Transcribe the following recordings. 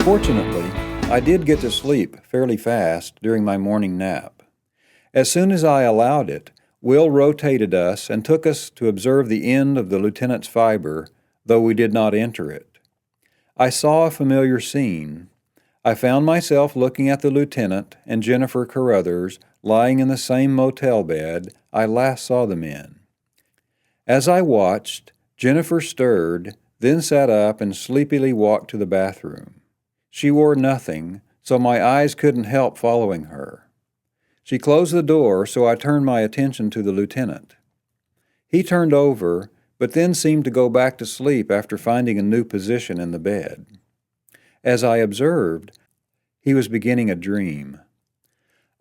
Fortunately, I did get to sleep fairly fast during my morning nap. As soon as I allowed it, Will rotated us and took us to observe the end of the lieutenant's fiber, though we did not enter it. I saw a familiar scene. I found myself looking at the lieutenant and Jennifer Carruthers lying in the same motel bed I last saw them in. As I watched, Jennifer stirred, then sat up and sleepily walked to the bathroom. She wore nothing, so my eyes couldn't help following her. She closed the door, so I turned my attention to the lieutenant. He turned over, but then seemed to go back to sleep after finding a new position in the bed. As I observed, he was beginning a dream.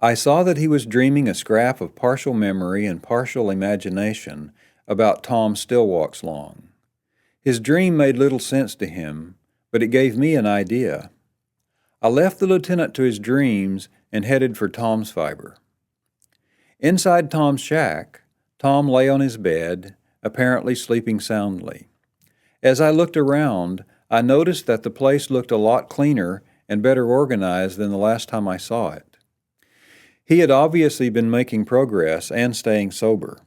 I saw that he was dreaming a scrap of partial memory and partial imagination about Tom Stillwalks Long. His dream made little sense to him, but it gave me an idea. I left the lieutenant to his dreams and headed for Tom's fiber. Inside Tom's shack, Tom lay on his bed, apparently sleeping soundly. As I looked around, I noticed that the place looked a lot cleaner and better organized than the last time I saw it. He had obviously been making progress and staying sober.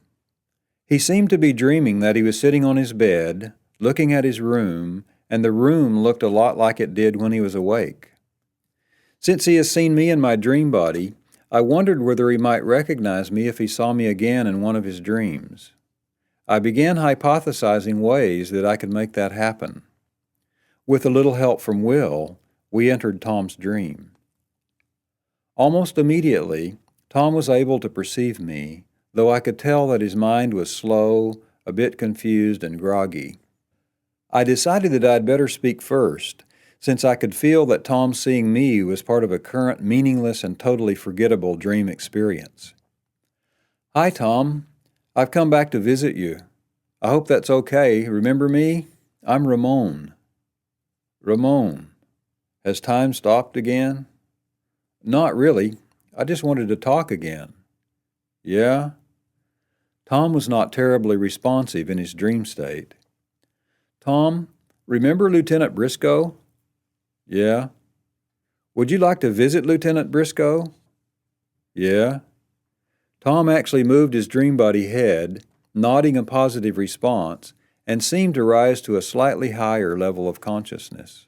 He seemed to be dreaming that he was sitting on his bed, looking at his room, and the room looked a lot like it did when he was awake. Since he has seen me in my dream body, I wondered whether he might recognize me if he saw me again in one of his dreams. I began hypothesizing ways that I could make that happen. With a little help from Will, we entered Tom's dream. Almost immediately, Tom was able to perceive me, though I could tell that his mind was slow, a bit confused, and groggy. I decided that I'd better speak first, since I could feel that Tom seeing me was part of a current meaningless and totally forgettable dream experience. "Hi, Tom. I've come back to visit you. I hope that's okay. Remember me? I'm Ramon." "Ramon. Has time stopped again?" "Not really. I just wanted to talk again." "Yeah?" Tom was not terribly responsive in his dream state. "Tom, remember Lieutenant Briscoe?" "Yeah." "Would you like to visit Lieutenant Briscoe?" "Yeah." Tom actually moved his dream buddy head, nodding a positive response, and seemed to rise to a slightly higher level of consciousness.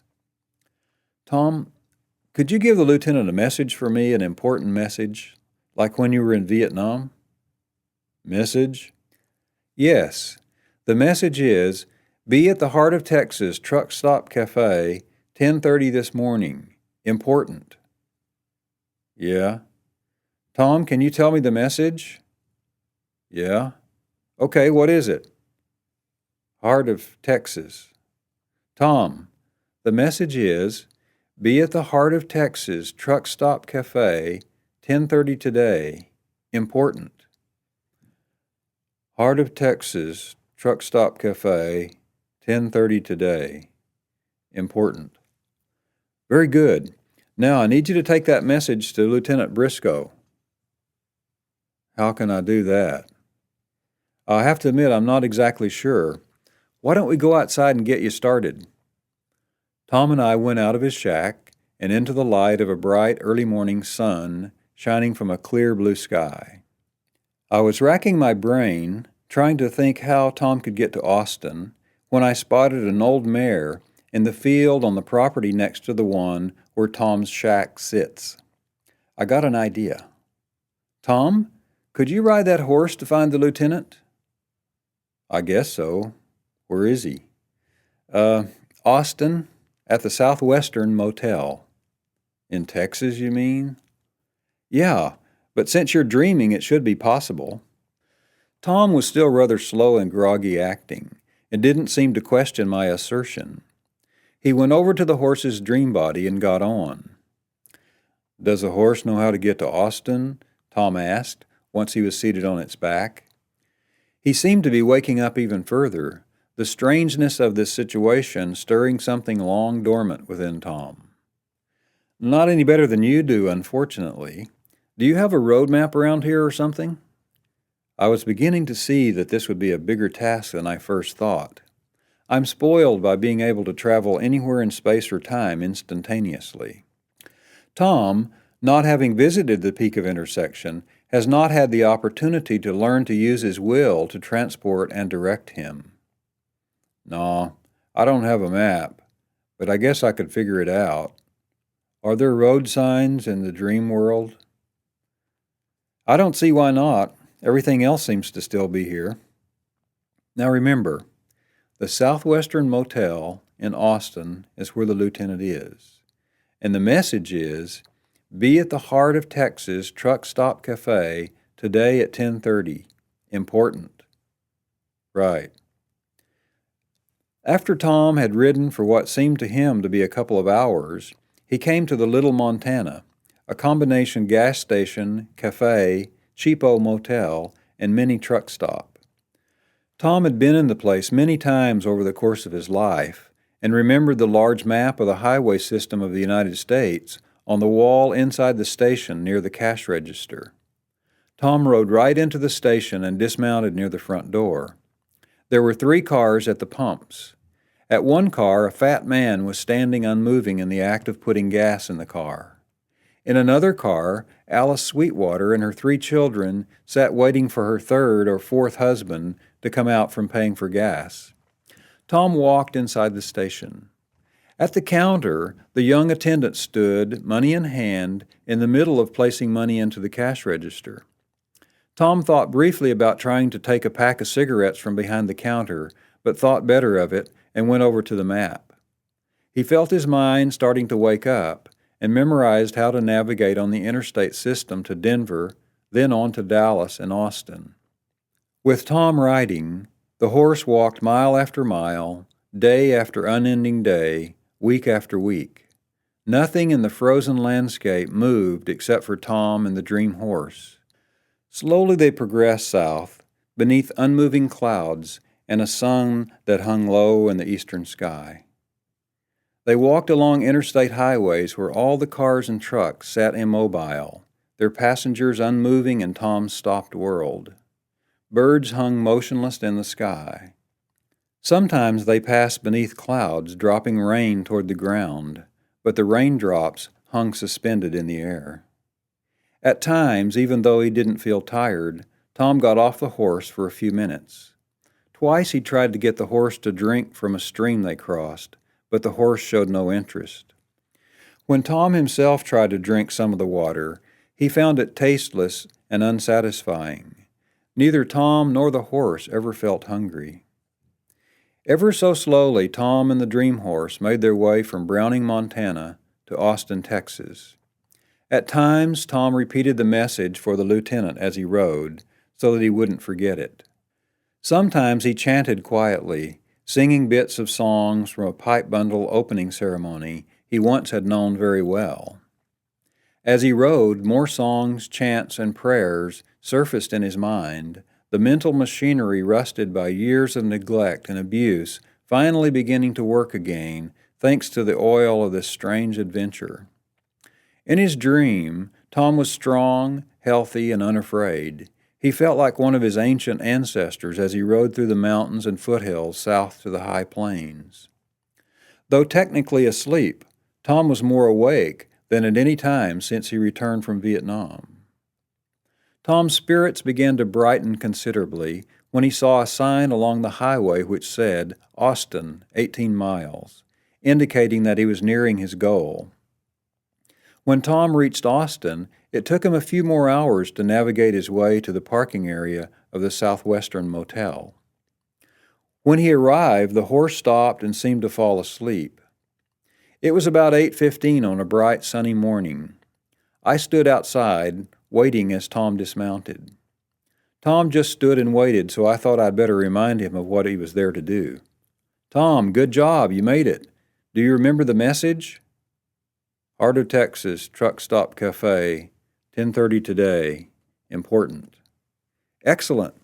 "Tom, could you give the lieutenant a message for me, an important message, like when you were in Vietnam?" "Message?" "Yes. The message is, be at the Heart of Texas Truck Stop Cafe, 10:30 this morning. Important." "Yeah." "Tom, can you tell me the message?" "Yeah." "Okay, what is it?" "Heart of Texas." "Tom, the message is, be at the Heart of Texas Truck Stop Cafe, 10:30 today. Important." Heart of Texas Truck Stop Cafe, 10:30 today. Important. Very good. Now I need you to take that message to Lieutenant Briscoe. How can I do that? I have to admit I'm not exactly sure. Why don't we go outside and get you started? Tom and I went out of his shack and into the light of a bright early morning sun shining from a clear blue sky. I was racking my brain, trying to think how Tom could get to Austin, when I spotted an old mare in the field on the property next to the one where Tom's shack sits. I got an idea. "Tom, could you ride that horse to find the lieutenant?" "I guess so. Where is he?" Austin, at the Southwestern Motel." "In Texas, you mean?" "Yeah, but since you're dreaming, it should be possible." Tom was still rather slow and groggy acting, and didn't seem to question my assertion. He went over to the horse's dream body and got on. "Does a horse know how to get to Austin?" Tom asked, once he was seated on its back. He seemed to be waking up even further, the strangeness of this situation stirring something long dormant within Tom. "Not any better than you do, unfortunately. Do you have a road map around here or something?" I was beginning to see that this would be a bigger task than I first thought. I'm spoiled by being able to travel anywhere in space or time instantaneously. Tom, not having visited the peak of intersection, has not had the opportunity to learn to use his will to transport and direct him. No, I don't have a map, but I guess I could figure it out. Are there road signs in the dream world? I don't see why not. Everything else seems to still be here. Now remember, the Southwestern Motel in Austin is where the lieutenant is. And the message is, be at the heart of Texas Truck Stop Cafe today at 10:30. Important. Right. After Tom had ridden for what seemed to him to be a couple of hours, he came to the Little Montana, a combination gas station, cafe, cheapo motel, and mini truck stop. Tom had been in the place many times over the course of his life and remembered the large map of the highway system of the United States on the wall inside the station near the cash register. Tom rode right into the station and dismounted near the front door. There were 3 cars at the pumps. At one car, a fat man was standing unmoving in the act of putting gas in the car. In another car, Alice Sweetwater and her 3 children sat waiting for her 3rd or 4th husband to come out from paying for gas. Tom walked inside the station. At the counter, the young attendant stood, money in hand, in the middle of placing money into the cash register. Tom thought briefly about trying to take a pack of cigarettes from behind the counter, but thought better of it and went over to the map. He felt his mind starting to wake up and memorized how to navigate on the interstate system to Denver, then on to Dallas and Austin. With Tom riding, the horse walked mile after mile, day after unending day, week after week. Nothing in the frozen landscape moved except for Tom and the dream horse. Slowly they progressed south, beneath unmoving clouds and a sun that hung low in the eastern sky. They walked along interstate highways where all the cars and trucks sat immobile, their passengers unmoving in Tom's stopped world. Birds hung motionless in the sky. Sometimes they passed beneath clouds, dropping rain toward the ground, but the raindrops hung suspended in the air. At times, even though he didn't feel tired, Tom got off the horse for a few minutes. Twice he tried to get the horse to drink from a stream they crossed, but the horse showed no interest. When Tom himself tried to drink some of the water, he found it tasteless and unsatisfying. Neither Tom nor the horse ever felt hungry. Ever so slowly, Tom and the dream horse made their way from Browning, Montana, to Austin, Texas. At times, Tom repeated the message for the lieutenant as he rode, so that he wouldn't forget it. Sometimes he chanted quietly, singing bits of songs from a pipe bundle opening ceremony he once had known very well. As he rode, more songs, chants, and prayers surfaced in his mind, the mental machinery rusted by years of neglect and abuse finally beginning to work again, thanks to the oil of this strange adventure. In his dream, Tom was strong, healthy, and unafraid. He felt like one of his ancient ancestors as he rode through the mountains and foothills south to the high plains. Though technically asleep, Tom was more awake than at any time since he returned from Vietnam. Tom's spirits began to brighten considerably when he saw a sign along the highway which said, Austin, 18 miles, indicating that he was nearing his goal. When Tom reached Austin, it took him a few more hours to navigate his way to the parking area of the Southwestern Motel. When he arrived, the horse stopped and seemed to fall asleep. It was about 8:15 on a bright, sunny morning. I stood outside, waiting as Tom dismounted. Tom just stood and waited, so I thought I'd better remind him of what he was there to do. Tom, good job, you made it. Do you remember the message? Heart of Texas, Truck Stop Cafe, 10:30 today. Important. Excellent.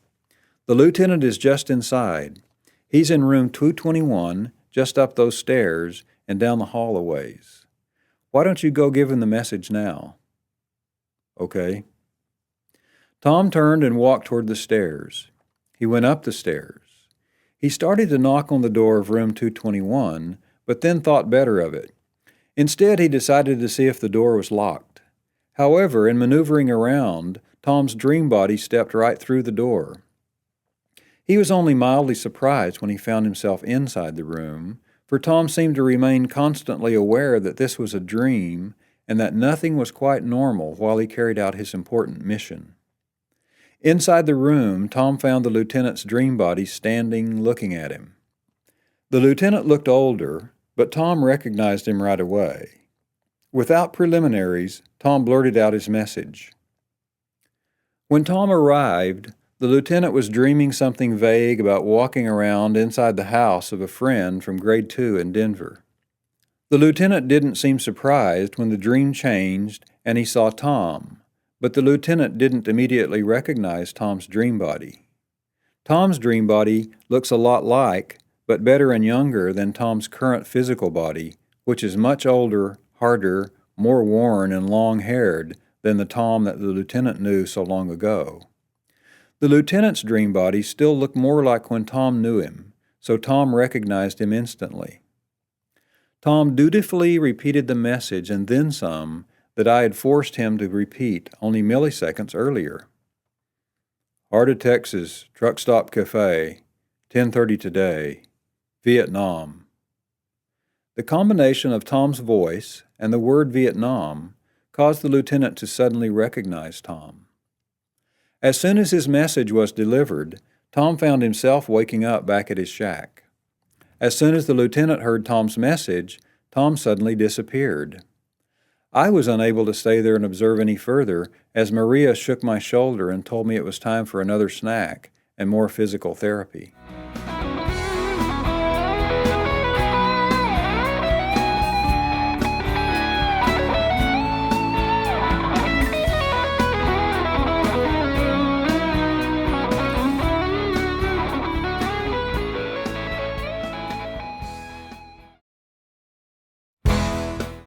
The lieutenant is just inside. He's in room 221, just up those stairs and down the hall a ways. Why don't you go give him the message now? Okay. Tom turned and walked toward the stairs. He went up the stairs. He started to knock on the door of room 221, but then thought better of it. Instead, he decided to see if the door was locked. However, in maneuvering around, Tom's dream body stepped right through the door. He was only mildly surprised when he found himself inside the room, for Tom seemed to remain constantly aware that this was a dream and that nothing was quite normal while he carried out his important mission. Inside the room, Tom found the lieutenant's dream body standing, looking at him. The lieutenant looked older, but Tom recognized him right away. Without preliminaries, Tom blurted out his message. When Tom arrived, the lieutenant was dreaming something vague about walking around inside the house of a friend from grade 2 in Denver. The lieutenant didn't seem surprised when the dream changed and he saw Tom, but the lieutenant didn't immediately recognize Tom's dream body. Tom's dream body looks a lot like, but better and younger than Tom's current physical body, which is much older, harder, more worn, and long-haired than the Tom that the lieutenant knew so long ago. The lieutenant's dream body still looked more like when Tom knew him, so Tom recognized him instantly. Tom dutifully repeated the message and then some that I had forced him to repeat only milliseconds earlier. Heart of Texas, Truck Stop Cafe, 10:30 today, Vietnam. The combination of Tom's voice and the word Vietnam caused the lieutenant to suddenly recognize Tom. As soon as his message was delivered, Tom found himself waking up back at his shack. As soon as the lieutenant heard Tom's message, Tom suddenly disappeared. I was unable to stay there and observe any further as Maria shook my shoulder and told me it was time for another snack and more physical therapy.